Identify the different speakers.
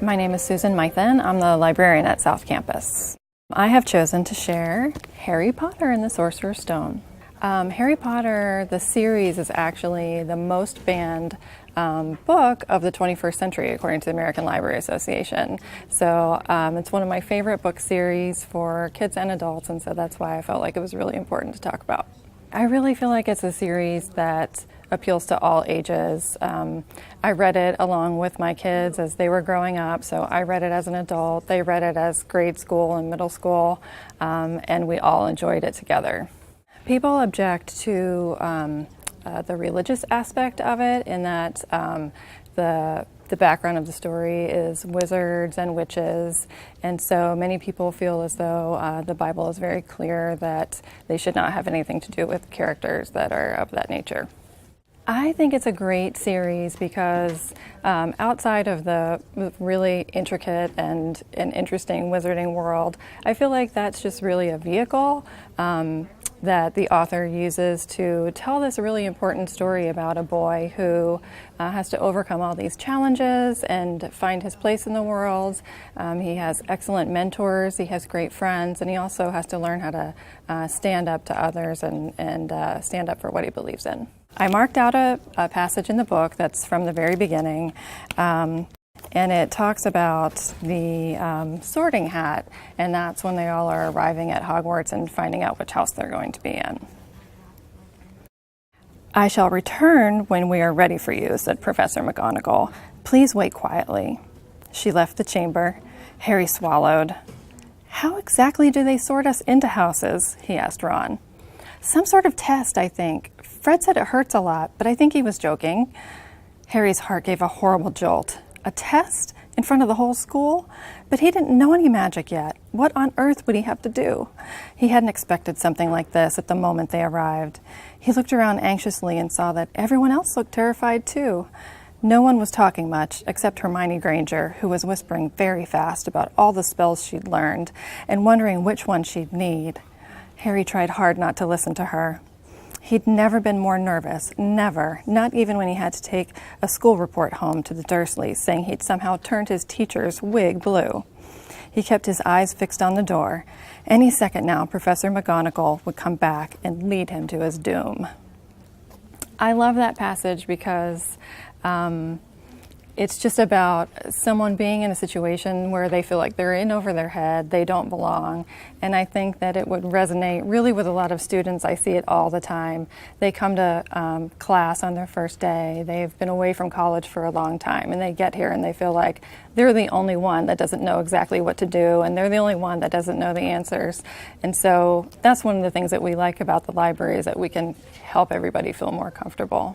Speaker 1: My name is Susan Mythen. I'm the librarian at South Campus. I have chosen to share Harry Potter and the Sorcerer's Stone. Harry Potter, the series, is actually the most banned book of the 21st century, according to the American Library Association. So it's one of my favorite book series for kids and adults, and so that's why I felt like it was really important to talk about. I really feel like it's a series that appeals to all ages. I read it along with my kids as they were growing up, so I read it as an adult, they read it as grade school and middle school, and we all enjoyed it together. People object to the religious aspect of it, in that the background of the story is wizards and witches, and so many people feel as though the Bible is very clear that they should not have anything to do with characters that are of that nature. I think it's a great series because outside of the really intricate and interesting wizarding world, I feel like that's just really a vehicle that the author uses to tell this really important story about a boy who has to overcome all these challenges and find his place in the world. He has excellent mentors, he has great friends, and he also has to learn how to stand up to others and stand up for what he believes in. I marked out a passage in the book that's from the very beginning, and it talks about the sorting hat, and that's when they all are arriving at Hogwarts and finding out which house they're going to be in. "I shall return when we are ready for you," said Professor McGonagall. "Please wait quietly." She left the chamber. Harry swallowed. "How exactly do they sort us into houses?" he asked Ron. "Some sort of test, I think. Fred said it hurts a lot, but I think he was joking." Harry's heart gave a horrible jolt. A test? In front of the whole school? But he didn't know any magic yet. What on earth would he have to do? He hadn't expected something like this at the moment they arrived. He looked around anxiously and saw that everyone else looked terrified too. No one was talking much except Hermione Granger, who was whispering very fast about all the spells she'd learned and wondering which one she'd need. Harry tried hard not to listen to her. He'd never been more nervous, never, not even when he had to take a school report home to the Dursleys, saying he'd somehow turned his teacher's wig blue. He kept his eyes fixed on the door. Any second now, Professor McGonagall would come back and lead him to his doom. I love that passage because it's just about someone being in a situation where they feel like they're in over their head, they don't belong, and I think that it would resonate really with a lot of students. I see it all the time. They come to class on their first day, they've been away from college for a long time, and they get here and they feel like they're the only one that doesn't know exactly what to do, and they're the only one that doesn't know the answers. And so that's one of the things that we like about the library, is that we can help everybody feel more comfortable.